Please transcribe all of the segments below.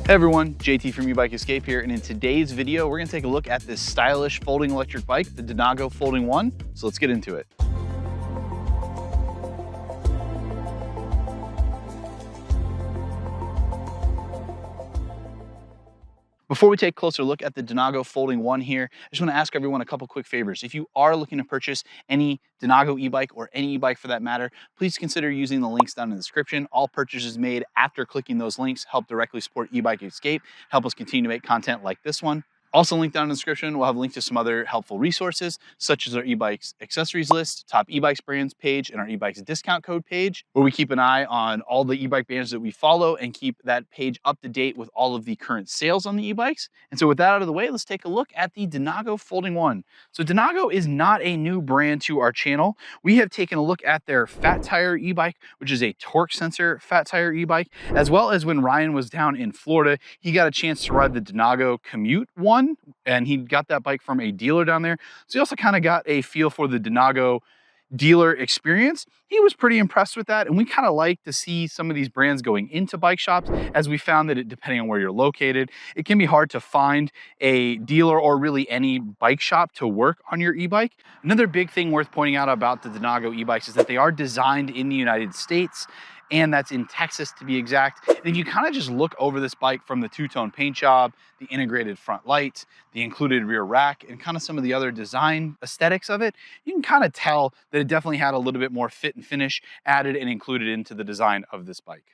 Hey everyone, JT from eBike Escape here, and in today's video, we're gonna take a look at this stylish folding electric bike, the Denago Folding One. So let's get into it. Before we take a closer look at the Denago Folding One here, I just want to ask everyone a couple quick favors. If you are looking to purchase any Denago e-bike or any e-bike for that matter, please consider using the links down in the description. All purchases made after clicking those links help directly support eBike Escape, help us continue to make content like this one. Also linked down in the description, we'll have a link to some other helpful resources, such as our e-bikes accessories list, top e-bikes brands page, and our e-bikes discount code page, where we keep an eye on all the e-bike brands that we follow and keep that page up to date with all of the current sales on the e-bikes. And so with that out of the way, let's take a look at the Denago Folding One. So Denago is not a new brand to our channel. We have taken a look at their Fat Tire e-bike, which is a torque sensor Fat Tire e-bike, as well as when Ryan was down in Florida, he got a chance to ride the Denago Commute One, and he got that bike from a dealer down there. So he also kind of got a feel for the Denago dealer experience. He was pretty impressed with that, and we kind of like to see some of these brands going into bike shops, as we found that depending on where you're located, it can be hard to find a dealer or really any bike shop to work on your e-bike. Another big thing worth pointing out about the Denago e-bikes is that they are designed in the United States, and that's in Texas to be exact. And if you kind of just look over this bike from the two-tone paint job, the integrated front lights, the included rear rack, and kind of some of the other design aesthetics of it, you can kind of tell that it definitely had a little bit more fit and finish added and included into the design of this bike.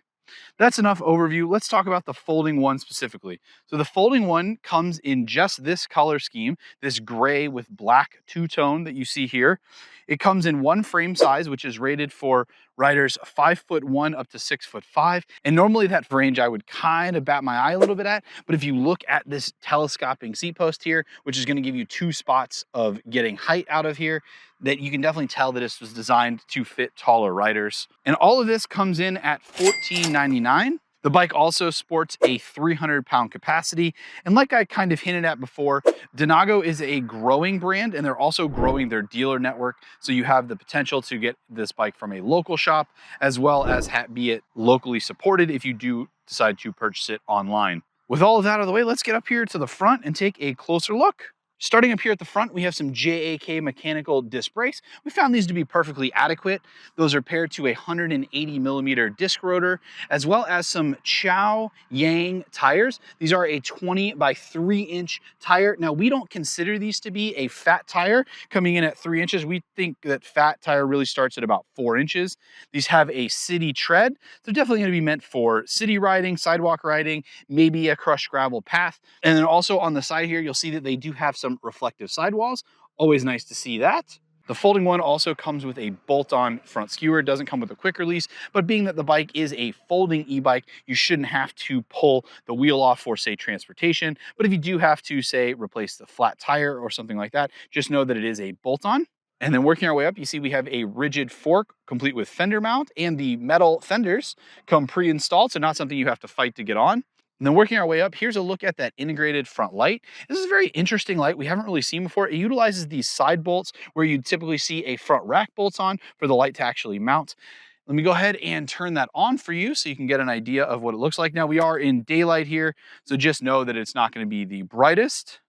That's enough overview. Let's talk about the Folding One specifically. So the Folding One comes in just this color scheme, this gray with black two-tone that you see here. It comes in one frame size, which is rated for riders 5'1" up to 6'5". And normally that range I would kind of bat my eye a little bit at, but if you look at this telescoping seat post here, which is going to give you two spots of getting height out of here, that you can definitely tell that this was designed to fit taller riders. And all of this comes in at $14.99. The bike also sports a 300-pound capacity. And like I kind of hinted at before, Denago is a growing brand, and they're also growing their dealer network. So you have the potential to get this bike from a local shop, as well as be it locally supported if you do decide to purchase it online. With all of that out of the way, let's get up here to the front and take a closer look. Starting up here at the front, we have some JAK mechanical disc brakes. We found these to be perfectly adequate. Those are paired to a 180mm disc rotor, as well as some Chow Yang tires. These are a 20 by 3-inch tire. Now, we don't consider these to be a fat tire coming in at 3 inches. We think that fat tire really starts at about 4 inches. These have a city tread. They're definitely going to be meant for city riding, sidewalk riding, maybe a crushed gravel path. And then also on the side here, you'll see that they do have some reflective sidewalls. Always nice to see that. The Folding One also comes with a bolt-on front skewer. It doesn't come with a quick release, but being that the bike is a folding e-bike, you shouldn't have to pull the wheel off for, say, transportation. But if you do have to, say, replace the flat tire or something like that, just know that it is a bolt-on. And then working our way up, you see we have a rigid fork complete with fender mount, and the metal fenders come pre-installed, so not something you have to fight to get on. And then working our way up, here's a look at that integrated front light. This is a very interesting light we haven't really seen before. It utilizes these side bolts where you typically see a front rack bolt on for the light to actually mount. Let me go ahead and turn that on for you so you can get an idea of what it looks like. Now, we are in daylight here, so just know that it's not going to be the brightest.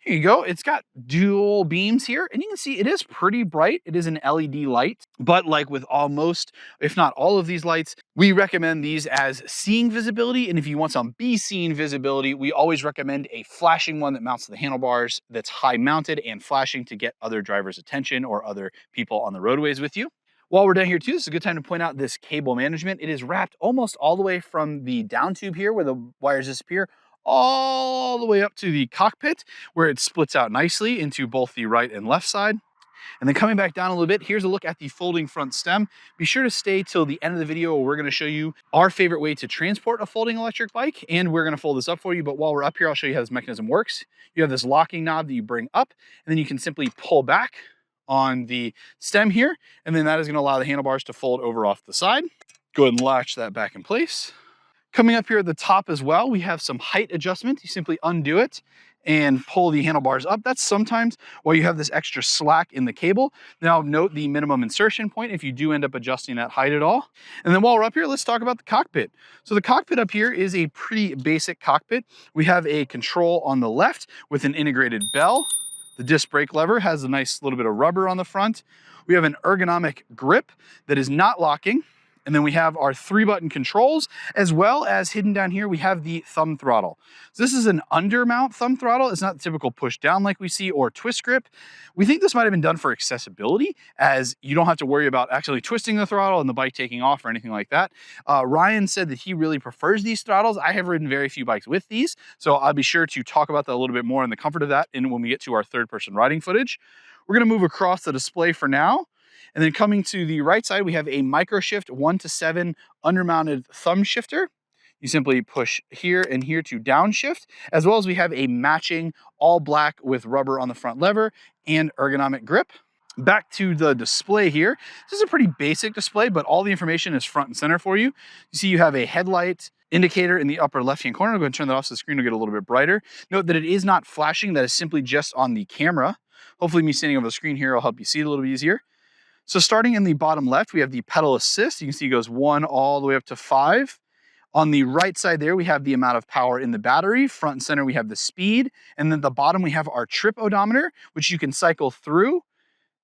Here you go. It's got dual beams here, and you can see it is pretty bright. It is an LED light, but like with almost, if not all of these lights, we recommend these as seeing visibility. And if you want some be seen visibility, we always recommend a flashing one that mounts to the handlebars, that's high mounted and flashing to get other drivers' attention or other people on the roadways with you. While we're down here too, this is a good time to point out this cable management. It is wrapped almost all the way from the down tube here where the wires disappear, all the way up to the cockpit, where it splits out nicely into both the right and left side. And then coming back down a little bit, here's a look at the folding front stem. Be sure to stay till the end of the video where we're going to show you our favorite way to transport a folding electric bike, and we're going to fold this up for you. But while we're up here, I'll show you how this mechanism works. You have this locking knob that you bring up, and then you can simply pull back on the stem here, and then that is going to allow the handlebars to fold over off the side. Go ahead and latch that back in place. Coming up here at the top as well, we have some height adjustment. You simply undo it and pull the handlebars up. That's sometimes why you have this extra slack in the cable. Now note the minimum insertion point if you do end up adjusting that height at all. And then while we're up here, let's talk about the cockpit. So the cockpit up here is a pretty basic cockpit. We have a control on the left with an integrated bell. The disc brake lever has a nice little bit of rubber on the front. We have an ergonomic grip that is not locking. And then we have our 3-button controls, as well as hidden down here, we have the thumb throttle. So this is an undermount thumb throttle. It's not the typical push down like we see or twist grip. We think this might have been done for accessibility, as you don't have to worry about actually twisting the throttle and the bike taking off or anything like that. Ryan said that he really prefers these throttles. I have ridden very few bikes with these, so I'll be sure to talk about that a little bit more and the comfort of that when we get to our third-person riding footage. We're gonna move across the display for now. And then coming to the right side, we have a Microshift 1-to-7 undermounted thumb shifter. You simply push here and here to downshift, as well as we have a matching all black with rubber on the front lever and ergonomic grip. Back to the display here. This is a pretty basic display, but all the information is front and center for you. You see you have a headlight indicator in the upper left-hand corner. I'll go ahead and turn that off so the screen will get a little bit brighter. Note that it is not flashing. That is simply just on the camera. Hopefully me standing over the screen here will help you see it a little bit easier. So starting in the bottom left, we have the pedal assist. You can see it goes 1 all the way up to 5. On the right side there, we have the amount of power in the battery. Front and center, we have the speed. And then at the bottom, we have our trip odometer, which you can cycle through.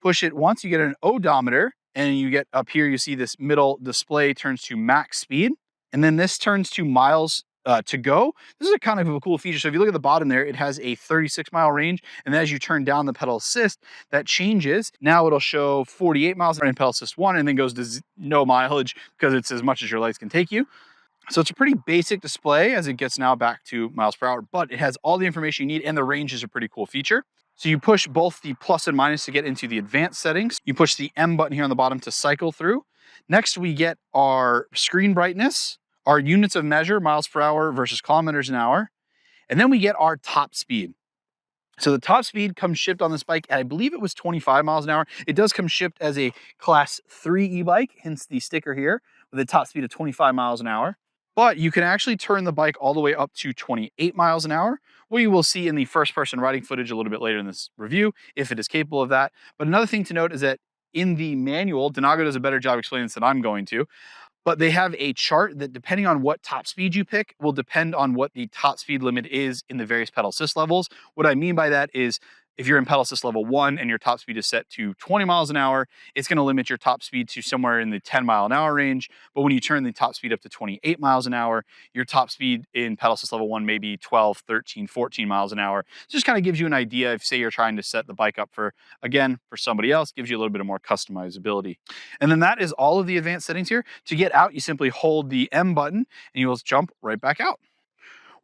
Push it once, you get an odometer. And you get up here, you see this middle display turns to max speed. And then this turns to miles to go. This is a kind of a cool feature. So if you look at the bottom there, it has a 36-mile range. And as you turn down the pedal assist, that changes. Now it'll show 48 miles in pedal assist 1 and then goes to no mileage because it's as much as your lights can take you. So it's a pretty basic display as it gets now back to miles per hour, but it has all the information you need and the range is a pretty cool feature. So you push both the plus and minus to get into the advanced settings. You push the M button here on the bottom to cycle through. Next, we get our screen brightness, our units of measure, miles per hour versus kilometers an hour. And then we get our top speed. So the top speed comes shipped on this bike, and I believe it was 25 miles an hour. It does come shipped as a class 3 e-bike, hence the sticker here, with a top speed of 25 miles an hour. But you can actually turn the bike all the way up to 28 miles an hour, what you will see in the first-person riding footage a little bit later in this review, if it is capable of that. But another thing to note is that in the manual, Denago does a better job explaining this than I'm going to, but they have a chart that depending on what top speed you pick will depend on what the top speed limit is in the various pedal assist levels. What I mean by that is if you're in pedal assist level 1 and your top speed is set to 20 miles an hour, it's going to limit your top speed to somewhere in the 10 mile an hour range. But when you turn the top speed up to 28 miles an hour, your top speed in pedal assist level 1 may be 12, 13, 14 miles an hour. It just kind of gives you an idea if, say, you're trying to set the bike up for, again, for somebody else, gives you a little bit more customizability. And then that is all of the advanced settings here. To get out, you simply hold the M button and you will jump right back out.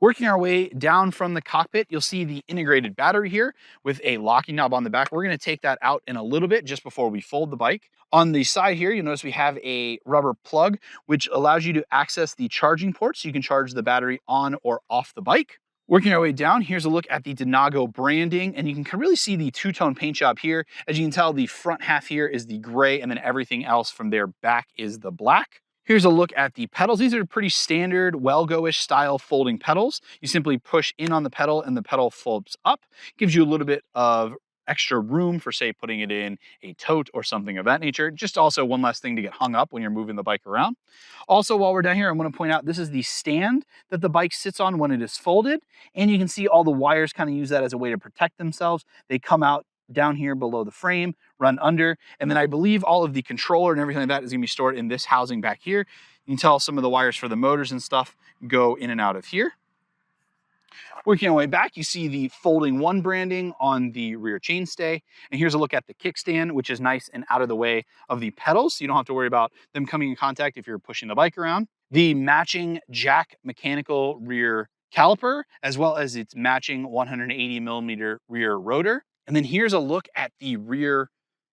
Working our way down from the cockpit, you'll see the integrated battery here with a locking knob on the back. We're going to take that out in a little bit just before we fold the bike. On the side here, you'll notice we have a rubber plug, which allows you to access the charging port so you can charge the battery on or off the bike. Working our way down, here's a look at the Denago branding, and you can really see the two-tone paint job here. As you can tell, the front half here is the gray, and then everything else from their back is the black. Here's a look at the pedals. These are pretty standard Wellgo-ish style folding pedals. You simply push in on the pedal and the pedal folds up. Gives you a little bit of extra room for, say, putting it in a tote or something of that nature. Just also one less thing to get hung up when you're moving the bike around. Also, while we're down here, I'm going to point out this is the stand that the bike sits on when it is folded. And you can see all the wires kind of use that as a way to protect themselves. They come out down here below the frame, run under, and then I believe all of the controller and everything like that is going to be stored in this housing back here. You can tell some of the wires for the motors and stuff go in and out of here. Working our way back, you see the Folding One branding on the rear chainstay. And here's a look at the kickstand, which is nice and out of the way of the pedals, so you don't have to worry about them coming in contact if you're pushing the bike around. The matching jack mechanical rear caliper, as well as its matching 180 millimeter rear rotor. And then here's a look at the rear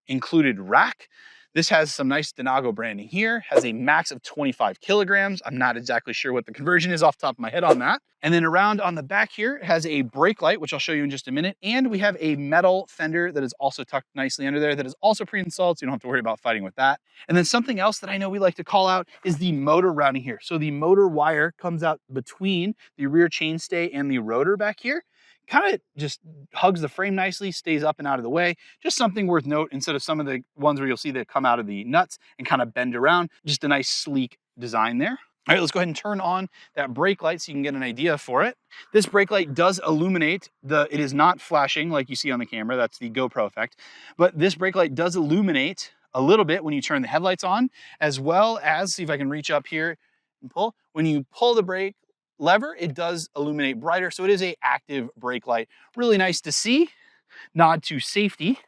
included rack. This has some nice Denago branding here, has a max of 25 kilograms. I'm not exactly sure what the conversion is off the top of my head on that. And then around on the back here, it has a brake light, which I'll show you in just a minute. And we have a metal fender that is also tucked nicely under there that is also pre-installed, so you don't have to worry about fighting with that. And then something else that I know we like to call out is the motor routing here. So the motor wire comes out between the rear chainstay and the rotor back here. Kind of just hugs the frame nicely, stays up and out of the way. Just something worth note instead of some of the ones where you'll see that come out of the nuts and kind of bend around. Just a nice sleek design there. All right, let's go ahead and turn on that brake light so you can get an idea for it. This brake light does illuminate. It is not flashing like you see on the camera. That's the GoPro effect. But this brake light does illuminate a little bit when you turn the headlights on, as well as, see if I can reach up here and pull. When you pull the brake lever, it does illuminate brighter. So it is a active brake light. Really nice to see. Nod to safety.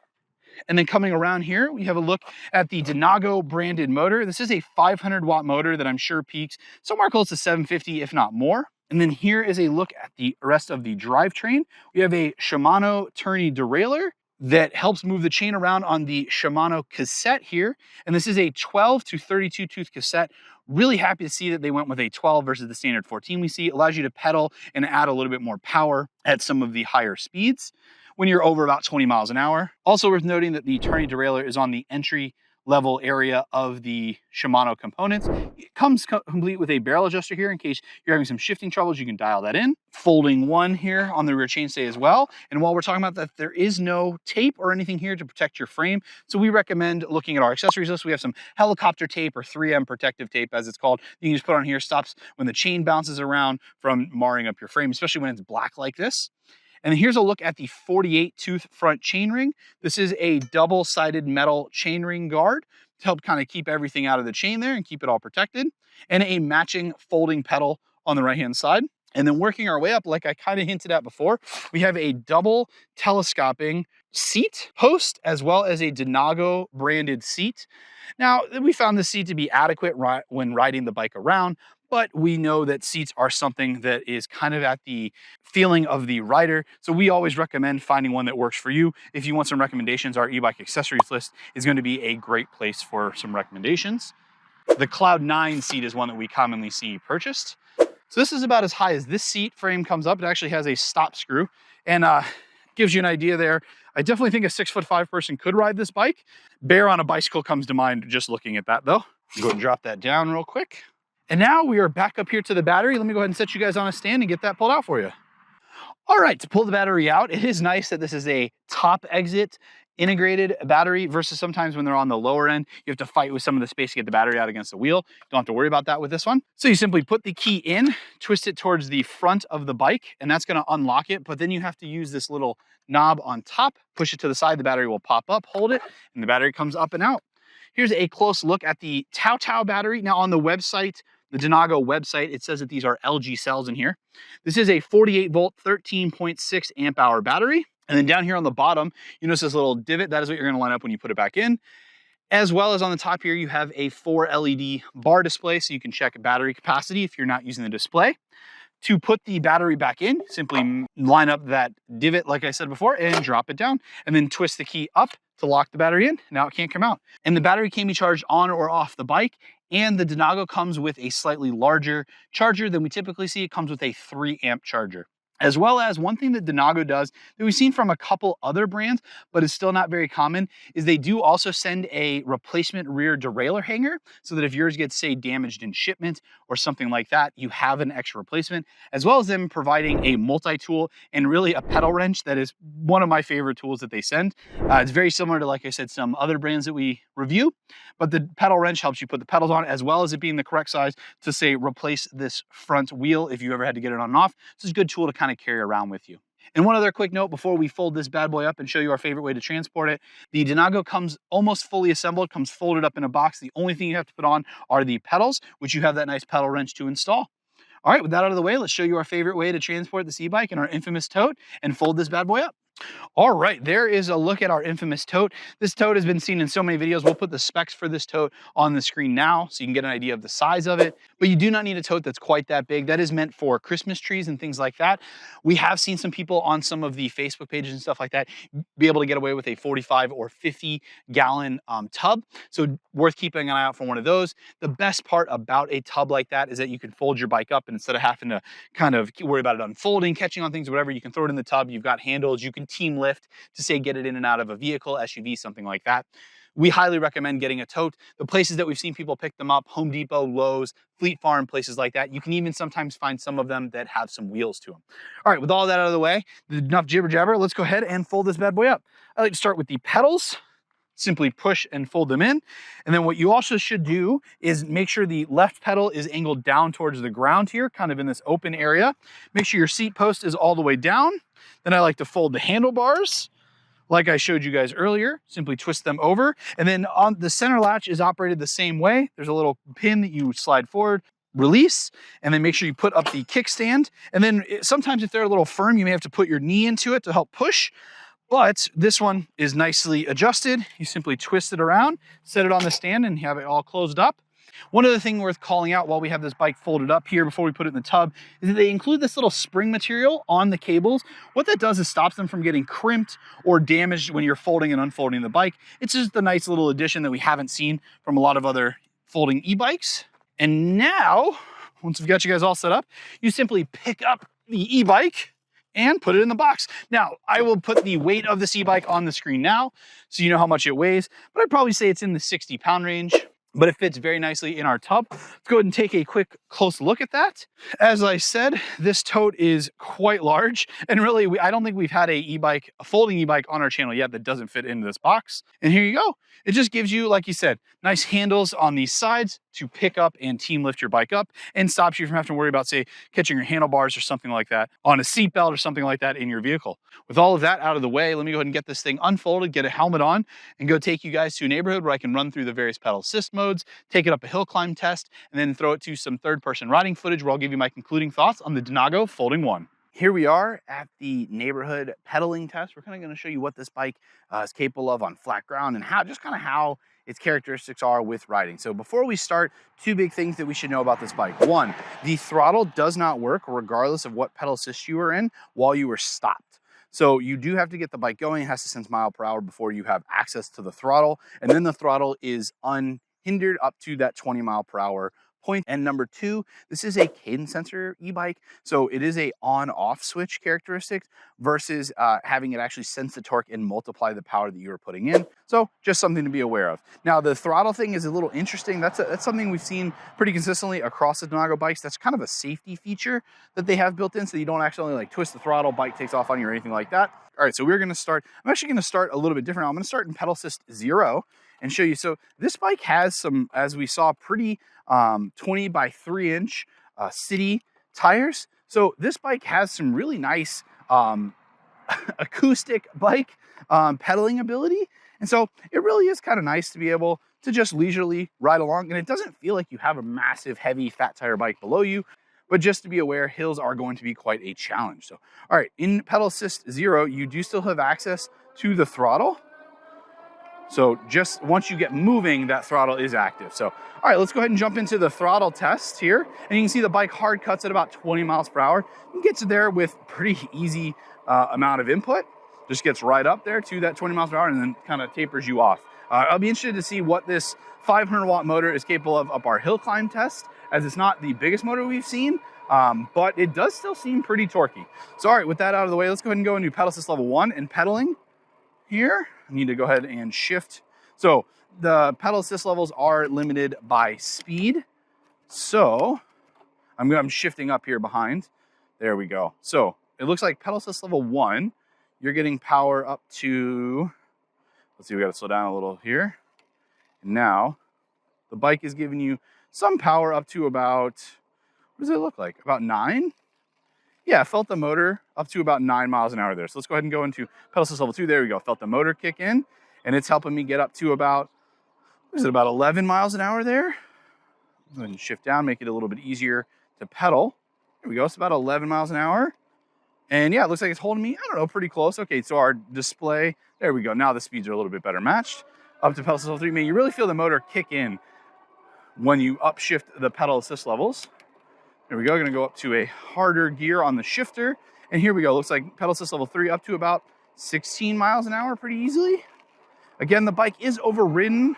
And then coming around here, we have a look at the Denago branded motor. This is a 500 watt motor that I'm sure peaks somewhere close to 750, if not more. And then here is a look at the rest of the drivetrain. We have a Shimano tourney derailleur that helps move the chain around on the Shimano cassette here. And this is a 12 to 32 tooth cassette. Really happy to see that they went with a 12 versus the standard 14 we see. It allows you to pedal and add a little bit more power at some of the higher speeds when you're over about 20 miles an hour. Also worth noting that the tourney derailleur is on the entry level area of the Shimano components. It comes complete with a barrel adjuster here in case you're having some shifting troubles, you can dial that in. Folding one here on the rear chainstay as well. And while we're talking about that, there is no tape or anything here to protect your frame. So we recommend looking at our accessories list. We have some helicopter tape or 3M protective tape as it's called. You can just put on here, stops when the chain bounces around from marring up your frame, especially when it's black like this. And here's a look at the 48 tooth front chainring. This is a double-sided metal chainring guard to help kind of keep everything out of the chain there and keep it all protected. And a matching folding pedal on the right-hand side. And then working our way up, like I kind of hinted at before, we have a double telescoping seat post as well as a Denago branded seat. Now, we found the seat to be adequate when riding the bike around, but we know that seats are something that is kind of at the feeling of the rider. So we always recommend finding one that works for you. If you want some recommendations, our e-bike accessories list is going to be a great place for some recommendations. The Cloud 9 seat is one that we commonly see purchased. So this is about as high as this seat frame comes up. It actually has a stop screw and gives you an idea there. I definitely think a 6'5" person could ride this bike. Bear on a bicycle comes to mind just looking at that though. Go ahead and drop that down real quick. And now we are back up here to the battery. Let me go ahead and set you guys on a stand and get that pulled out for you. All right, to pull the battery out, it is nice that this is a top exit integrated battery versus sometimes when they're on the lower end, you have to fight with some of the space to get the battery out against the wheel. Don't have to worry about that with this one. So you simply put the key in, twist it towards the front of the bike, and that's gonna unlock it. But then you have to use this little knob on top, push it to the side, the battery will pop up, hold it, and the battery comes up and out. Here's a close look at the TaoTao battery. Now on the website, the Denago website, it says that these are LG cells in here. This is a 48 volt, 13.6 amp hour battery. And then down here on the bottom, you notice this little divot. That is what you're gonna line up when you put it back in. As well as on the top here, you have a 4 LED bar display so you can check battery capacity if you're not using the display. To put the battery back in, simply line up that divot, like I said before, and drop it down, and then twist the key up to lock the battery in. Now it can't come out. And the battery can be charged on or off the bike. And the Denago comes with a slightly larger charger than we typically see. It comes with a 3 amp charger. As well as one thing that Denago does that we've seen from a couple other brands, but is still not very common, is they do also send a replacement rear derailleur hanger so that if yours gets, say, damaged in shipment or something like that, you have an extra replacement, as well as them providing a multi-tool and really a pedal wrench that is one of my favorite tools that they send. It's very similar to, like I said, some other brands that we review, but the pedal wrench helps you put the pedals on, as well as it being the correct size to, say, replace this front wheel if you ever had to get it on and off. So it's a good tool to kind of carry around with you. And one other quick note before we fold this bad boy up and show you our favorite way to transport it, the Denago comes almost fully assembled, comes folded up in a box. The only thing you have to put on are the pedals, which you have that nice pedal wrench to install. All right, with that out of the way, let's show you our favorite way to transport this e-bike in our infamous tote and fold this bad boy up. All right, there is a look at our infamous tote. This tote has been seen in so many videos. We'll put the specs for this tote on the screen now so you can get an idea of the size of it. But you do not need a tote that's quite that big. That is meant for Christmas trees and things like that. We have seen some people on some of the Facebook pages and stuff like that be able to get away with a 45 or 50 gallon tub. So worth keeping an eye out for one of those. The best part about a tub like that is that you can fold your bike up, and instead of having to kind of worry about it unfolding, catching on things, whatever, you can throw it in the tub. You've got handles. You can team lift to say get it in and out of a vehicle, SUV, something like that. We highly recommend getting a tote. The places that we've seen people pick them up, Home Depot, Lowe's, Fleet Farm, places like that. You can even sometimes find some of them that have some wheels to them. All right, with all that out of the way, enough jibber jabber, let's go ahead and fold this bad boy up. I like to start with the pedals. Simply push and fold them in. And then what you also should do is make sure the left pedal is angled down towards the ground here, kind of in this open area. Make sure your seat post is all the way down. Then I like to fold the handlebars. Like I showed you guys earlier, simply twist them over. And then on the center latch is operated the same way. There's a little pin that you slide forward, release, and then make sure you put up the kickstand. And then sometimes if they're a little firm, you may have to put your knee into it to help push. But this one is nicely adjusted. You simply twist it around, set it on the stand, and have it all closed up. One other thing worth calling out while we have this bike folded up here before we put it in the tub is that they include this little spring material on the cables. What that does is stops them from getting crimped or damaged when you're folding and unfolding the bike. It's just a nice little addition that we haven't seen from a lot of other folding e-bikes. And now, once we've got you guys all set up, you simply pick up the e-bike and put it in the box. Now, I will put the weight of this e-bike on the screen now so you know how much it weighs, but I'd probably say it's in the 60-pound range. But it fits very nicely in our tub. Let's go ahead and take a quick close look at that. As I said, this tote is quite large, and really, I don't think we've had a folding e-bike on our channel yet that doesn't fit into this box. And here you go. It just gives you, like you said, nice handles on these sides to pick up and team lift your bike up, and stops you from having to worry about, say, catching your handlebars or something like that on a seatbelt or something like that in your vehicle. With all of that out of the way, let me go ahead and get this thing unfolded, get a helmet on, and go take you guys to a neighborhood where I can run through the various pedal assist modes, take it up a hill climb test, and then throw it to some third-person riding footage where I'll give you my concluding thoughts on the Denago Folding 1. Here we are at the neighborhood pedaling test. We're kind of going to show you what this bike is capable of on flat ground and how its characteristics are with riding. So before we start, two big things that we should know about this bike. One, the throttle does not work regardless of what pedal assist you are in while you are stopped. So you do have to get the bike going. It has to sense mile per hour before you have access to the throttle. And then the throttle is unhindered up to that 20 mile per hour point. And number two, this is a cadence sensor e-bike. So it is a on-off switch characteristics versus having it actually sense the torque and multiply the power that you are putting in. So just something to be aware of. Now the throttle thing is a little interesting. That's something we've seen pretty consistently across the Denago bikes. That's kind of a safety feature that they have built in so you don't actually like twist the throttle, bike takes off on you or anything like that. All right, so we're gonna start, I'm actually gonna start a little bit different. I'm gonna start in Pedal Assist 0 and show you. So this bike has some, as we saw, pretty 20 by 3 inch city tires. So this bike has some really nice acoustic bike pedaling ability. And so it really is kind of nice to be able to just leisurely ride along. And it doesn't feel like you have a massive, heavy, fat tire bike below you. But just to be aware, hills are going to be quite a challenge. So, all right, in Pedal Assist 0, you do still have access to the throttle. So just once you get moving, that throttle is active. So, all right, let's go ahead and jump into the throttle test here. And you can see the bike hard cuts at about 20 miles per hour. You get to there with pretty easy amount of input. Just gets right up there to that 20 miles per hour and then kind of tapers you off. I'll be interested to see what this 500 watt motor is capable of up our hill climb test, as it's not the biggest motor we've seen, but it does still seem pretty torquey. So, all right, with that out of the way, let's go ahead and go into Pedal Assist level 1 and pedaling here. I need to go ahead and shift. So the pedal assist levels are limited by speed. So I'm shifting up here behind. There we go. So it looks like pedal assist level 1, you're getting power up to, let's see, we got to slow down a little here. And now the bike is giving you some power up to about, what does it look like? About 9? Yeah, I felt the motor up to about 9 miles an hour there. So let's go ahead and go into pedal assist level 2. There we go. Felt the motor kick in, and it's helping me get up to about, what is it, about 11 miles an hour there? Go ahead and shift down, make it a little bit easier to pedal. There we go. It's about 11 miles an hour. And yeah, it looks like it's holding me, I don't know, pretty close. Okay, so our display, there we go. Now the speeds are a little bit better matched. Up to pedal assist level 3. Man, you really feel the motor kick in when you upshift the pedal assist levels. There we go, gonna go up to a harder gear on the shifter. And here we go, looks like pedal assist level 3 up to about 16 miles an hour pretty easily. Again, the bike is overridden,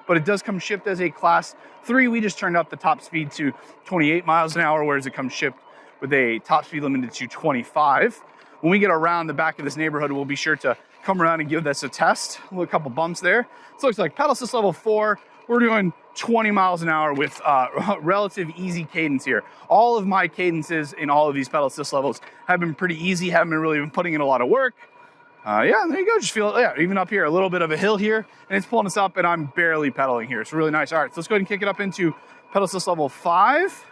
but it does come shipped as a class 3. We just turned up the top speed to 28 miles an hour, whereas it comes shipped with a top speed limited to 25. When we get around the back of this neighborhood, we'll be sure to come around and give this a test. A couple bumps there. So it looks like pedal assist level 4, we're doing 20 miles an hour with relative easy cadence here. All of my cadences in all of these pedal assist levels have been pretty easy, haven't been really putting in a lot of work. Yeah, there you go. Just feel, yeah, even up here, a little bit of a hill here, and it's pulling us up, and I'm barely pedaling here. It's really nice. All right, so let's go ahead and kick it up into pedal assist level 5.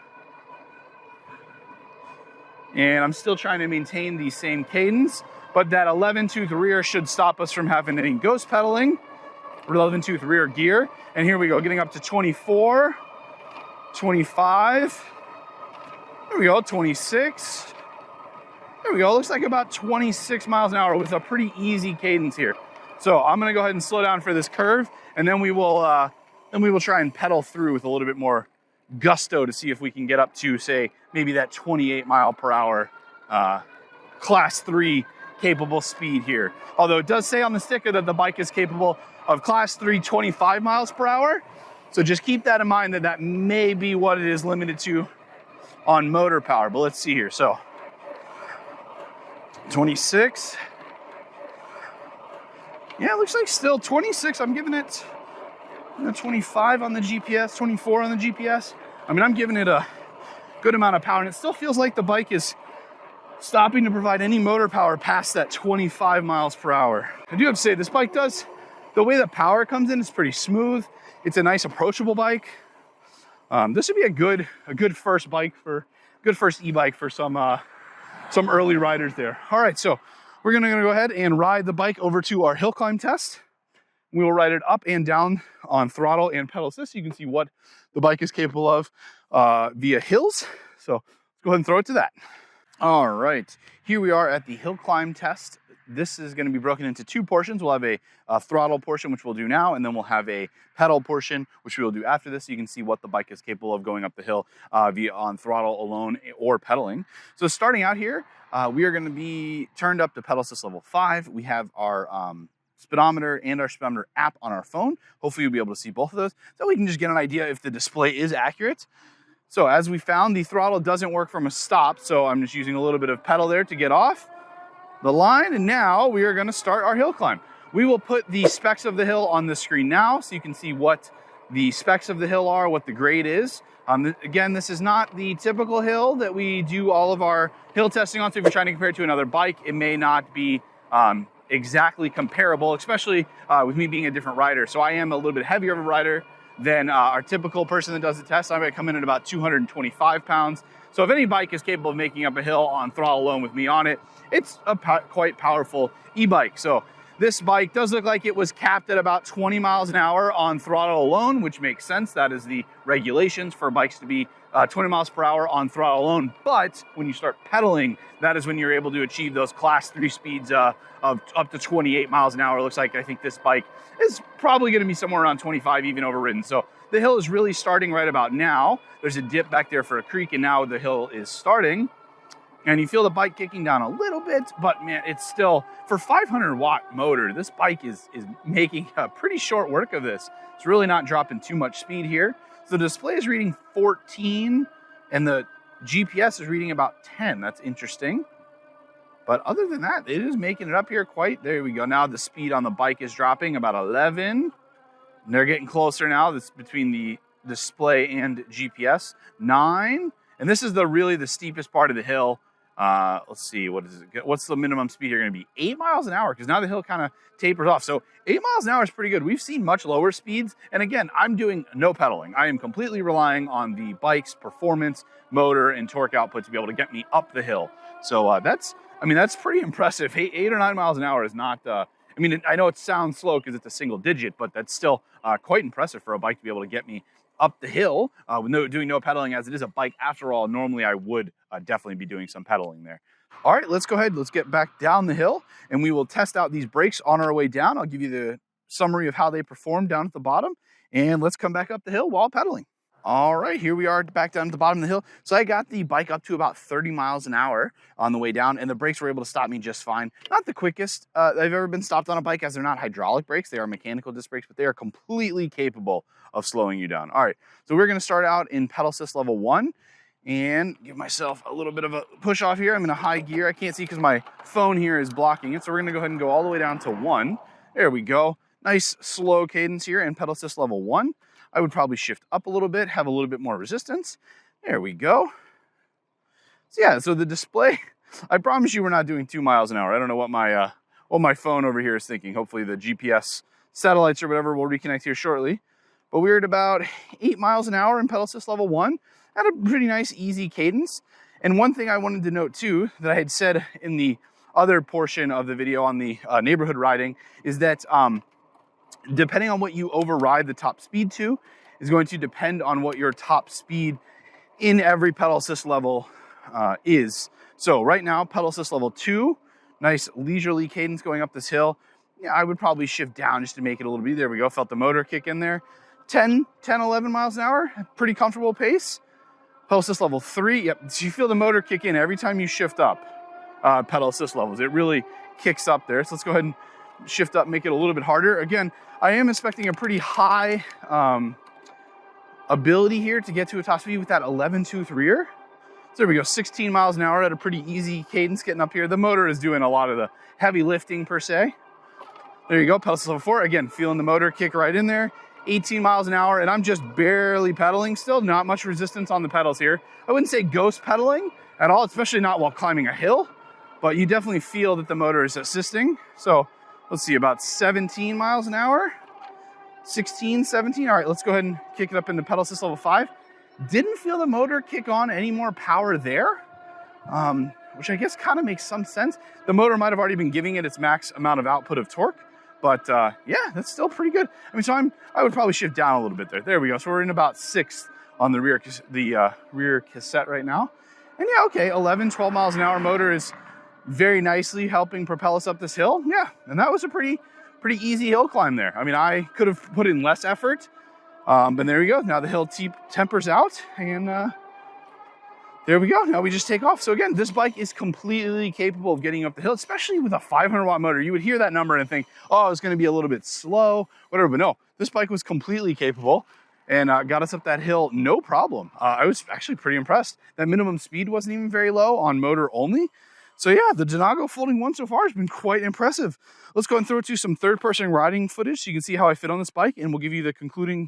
And I'm still trying to maintain the same cadence, but that 11-tooth rear should stop us from having any ghost pedaling. 11-tooth rear gear. And here we go, getting up to 24, 25. There we go, 26. There we go, looks like about 26 miles an hour with a pretty easy cadence here. So I'm gonna go ahead and slow down for this curve, and then we will try and pedal through with a little bit more gusto to see if we can get up to, say, maybe that 28 mile per hour class 3 capable speed here. Although it does say on the sticker that the bike is capable of class 3 25 miles per hour. So just keep that in mind, that that may be what it is limited to on motor power. But let's see here. So 26. Yeah, it looks like still 26. I'm giving it 25 on the GPS, 24 on the GPS. I mean, I'm giving it a good amount of power, and it still feels like the bike is stopping to provide any motor power past that 25 miles per hour. I do have to say, this bike does, the way the power comes in is pretty smooth. It's a nice approachable bike. This would be a good first e-bike for some early riders there. All right, so we're gonna go ahead and ride the bike over to our hill climb test. We will ride it up and down on throttle and pedal assist so you can see what the bike is capable of via hills. So let's go ahead and throw it to that. All right, here we are at the hill climb test. This is going to be broken into 2 portions. We'll have a throttle portion, which we'll do now, and then we'll have a pedal portion, which we will do after this, so you can see what the bike is capable of going up the hill via on throttle alone or pedaling. So starting out here, we are going to be turned up to pedal assist level 5. We have our speedometer and our speedometer app on our phone. Hopefully you'll be able to see both of those, so we can just get an idea if the display is accurate. So as we found, the throttle doesn't work from a stop, so I'm just using a little bit of pedal there to get off the line, and now we are going to start our hill climb. We will put the specs of the hill on the screen now so you can see what the specs of the hill are, what the grade is. Again, this is not the typical hill that we do all of our hill testing on, so if you're trying to compare it to another bike, it may not be exactly comparable, especially with me being a different rider. So I am a little bit heavier of a rider than our typical person that does the test. I might come in at about 225 pounds. So if any bike is capable of making up a hill on throttle alone with me on it, it's a quite powerful e-bike. So this bike does look like it was capped at about 20 miles an hour on throttle alone, which makes sense. That is the regulations for bikes to be 20 miles per hour on throttle alone. But when you start pedaling, that is when you're able to achieve those class 3 speeds of up to 28 miles an hour. It looks like I think this bike is probably going to be somewhere around 25, even overridden. So the hill is really starting right about now. There's a dip back there for a creek, and now the hill is starting. And you feel the bike kicking down a little bit, but man, it's still, for 500 watt motor, this bike is making a pretty short work of this. It's really not dropping too much speed here. So the display is reading 14 and the GPS is reading about 10. That's interesting. But other than that, it is making it up here quite. There we go. Now the speed on the bike is dropping about 11. And they're getting closer now. This between the display and GPS. 9. And this is really the steepest part of the hill. Let's see, what's the minimum speed here going to be? 8 miles an hour, because now the hill kind of tapers off. So 8 miles an hour is pretty good. We've seen much lower speeds. And again, I'm doing no pedaling. I am completely relying on the bike's performance, motor, and torque output to be able to get me up the hill. So that's pretty impressive. 8 or 9 miles an hour is not, I know it sounds slow because it's a single digit, but that's still quite impressive for a bike to be able to get me up the hill with doing no pedaling, as it is a bike after all. Normally I would definitely be doing some pedaling there. All right, let's go ahead. Let's get back down the hill and we will test out these brakes on our way down. I'll give you the summary of how they perform down at the bottom, and let's come back up the hill while pedaling. All right, here we are back down at the bottom of the hill. So I got the bike up to about 30 miles an hour on the way down, and the brakes were able to stop me just fine. Not the quickest I've ever been stopped on a bike, as they're not hydraulic brakes. They are mechanical disc brakes, but they are completely capable of slowing you down. All right, so we're gonna start out in pedal assist level 1 and give myself a little bit of a push off here. I'm in a high gear. I can't see because my phone here is blocking it. So we're gonna go ahead and go all the way down to 1. There we go. Nice slow cadence here in pedal assist level 1. I would probably shift up a little bit, have a little bit more resistance. There we go. So yeah, so the display, I promise you we're not doing 2 miles an hour. I don't know what my phone over here is thinking. Hopefully the GPS satellites or whatever will reconnect here shortly. But we're at about 8 miles an hour in pedal assist level 1 at a pretty nice easy cadence. And one thing I wanted to note too, that I had said in the other portion of the video on the neighborhood riding, is that depending on what you override the top speed to is going to depend on what your top speed in every pedal assist level is. So right now, pedal assist level 2, nice leisurely cadence going up this hill. Yeah, I would probably shift down just to make it a little bit. There we go, felt the motor kick in there. 11 miles an hour, pretty comfortable pace. Pedal assist level 3, yep, so you feel the motor kick in every time you shift up pedal assist levels. It really kicks up there. So let's go ahead and shift up, make it a little bit harder. Again, I am expecting a pretty high ability here to get to a top speed with that 11.2 rear. So there we go, 16 miles an hour at a pretty easy cadence getting up here. The motor is doing a lot of the heavy lifting per se. There you go, pedal assist level 4. Again, feeling the motor kick right in there. 18 miles an hour, and I'm just barely pedaling still. Not much resistance on the pedals here. I wouldn't say ghost pedaling at all, especially not while climbing a hill, but you definitely feel that the motor is assisting. So let's see, about 17 miles an hour, 16, 17. All right, let's go ahead and kick it up into pedal assist level 5. Didn't feel the motor kick on any more power there, which I guess kind of makes some sense. The motor might have already been giving it its max amount of output of torque, but yeah, that's still pretty good. I mean, so I would probably shift down a little bit there. There we go. So we're in about 6th on the rear cassette right now. And yeah, okay, 11, 12 miles an hour motor is very nicely helping propel us up this hill. Yeah, and that was a pretty easy hill climb there. I mean, I could have put in less effort, but there we go. Now the hill tempers out, and there we go. Now we just take off. So again, this bike is completely capable of getting up the hill, especially with a 500 watt motor. You would hear that number and think, oh, it's gonna be a little bit slow, whatever, but no, this bike was completely capable and got us up that hill, no problem. I was actually pretty impressed. That minimum speed wasn't even very low on motor only. So yeah, the Denago Folding 1 so far has been quite impressive. Let's go and throw it to some third-person riding footage so you can see how I fit on this bike, and we'll give you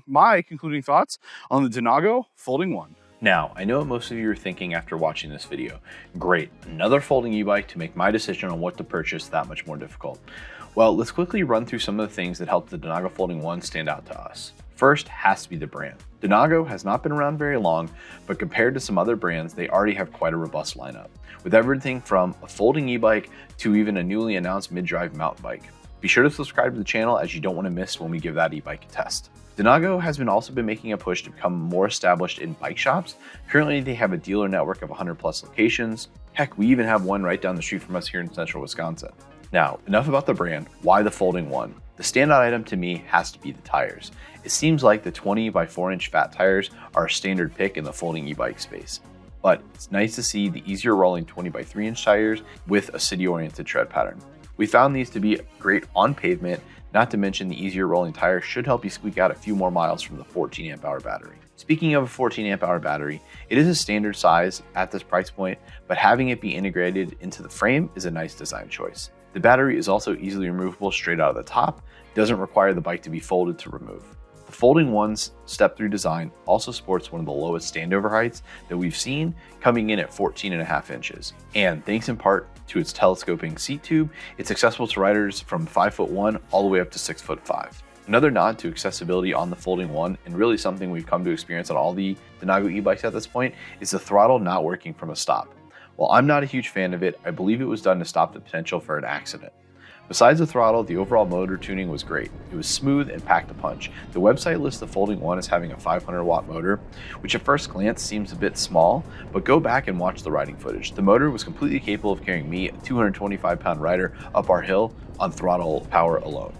my concluding thoughts on the Denago Folding 1. Now, I know what most of you are thinking after watching this video. Great, another folding e-bike to make my decision on what to purchase that much more difficult. Well, let's quickly run through some of the things that helped the Denago Folding 1 stand out to us. First has to be the brand. Denago has not been around very long, but compared to some other brands, they already have quite a robust lineup, with everything from a folding e-bike to even a newly announced mid-drive mountain bike. Be sure to subscribe to the channel as you don't want to miss when we give that e-bike a test. Denago has also been making a push to become more established in bike shops. Currently, they have a dealer network of 100 plus locations. Heck, we even have one right down the street from us here in central Wisconsin. Now, enough about the brand. Why the Folding 1? The standout item to me has to be the tires. It seems like the 20 by 4 inch fat tires are a standard pick in the folding e-bike space. But it's nice to see the easier rolling 20 by 3 inch tires with a city-oriented tread pattern. We found these to be great on pavement, not to mention the easier rolling tire should help you squeak out a few more miles from the 14 amp hour battery. Speaking of a 14 amp hour battery, it is a standard size at this price point, but having it be integrated into the frame is a nice design choice. The battery is also easily removable straight out of the top, doesn't require the bike to be folded to remove. The Folding 1's step-through design also sports one of the lowest standover heights that we've seen, coming in at 14.5 inches. And thanks in part to its telescoping seat tube, it's accessible to riders from 5'1" all the way up to 6'5". Another nod to accessibility on the Folding 1, and really something we've come to experience on all the Denago e-bikes at this point, is the throttle not working from a stop. While I'm not a huge fan of it, I believe it was done to stop the potential for an accident. Besides the throttle, the overall motor tuning was great. It was smooth and packed a punch. The website lists the Folding 1 as having a 500 watt motor, which at first glance seems a bit small, but go back and watch the riding footage. The motor was completely capable of carrying me, a 225 pound rider, up our hill on throttle power alone.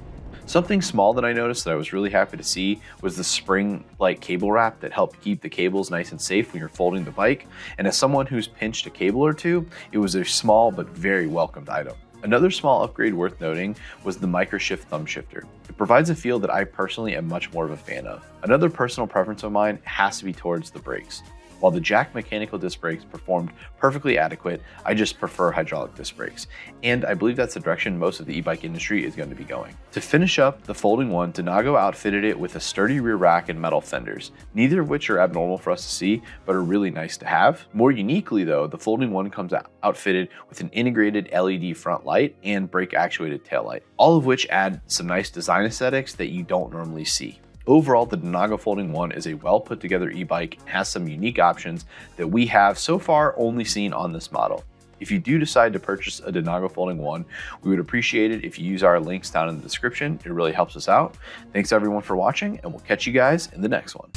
Something small that I noticed that I was really happy to see was the spring-like cable wrap that helped keep the cables nice and safe when you're folding the bike. And as someone who's pinched a cable or two, it was a small but very welcomed item. Another small upgrade worth noting was the Microshift thumb shifter. It provides a feel that I personally am much more of a fan of. Another personal preference of mine has to be towards the brakes. While the Jack mechanical disc brakes performed perfectly adequate, I just prefer hydraulic disc brakes. And I believe that's the direction most of the e-bike industry is going to be going. To finish up the Folding 1, Denago outfitted it with a sturdy rear rack and metal fenders, neither of which are abnormal for us to see, but are really nice to have. More uniquely though, the Folding 1 comes outfitted with an integrated LED front light and brake actuated taillight, all of which add some nice design aesthetics that you don't normally see. Overall, the Denago Folding 1 is a well put together e-bike and has some unique options that we have so far only seen on this model. If you do decide to purchase a Denago Folding 1, we would appreciate it if you use our links down in the description. It really helps us out. Thanks everyone for watching, and we'll catch you guys in the next one.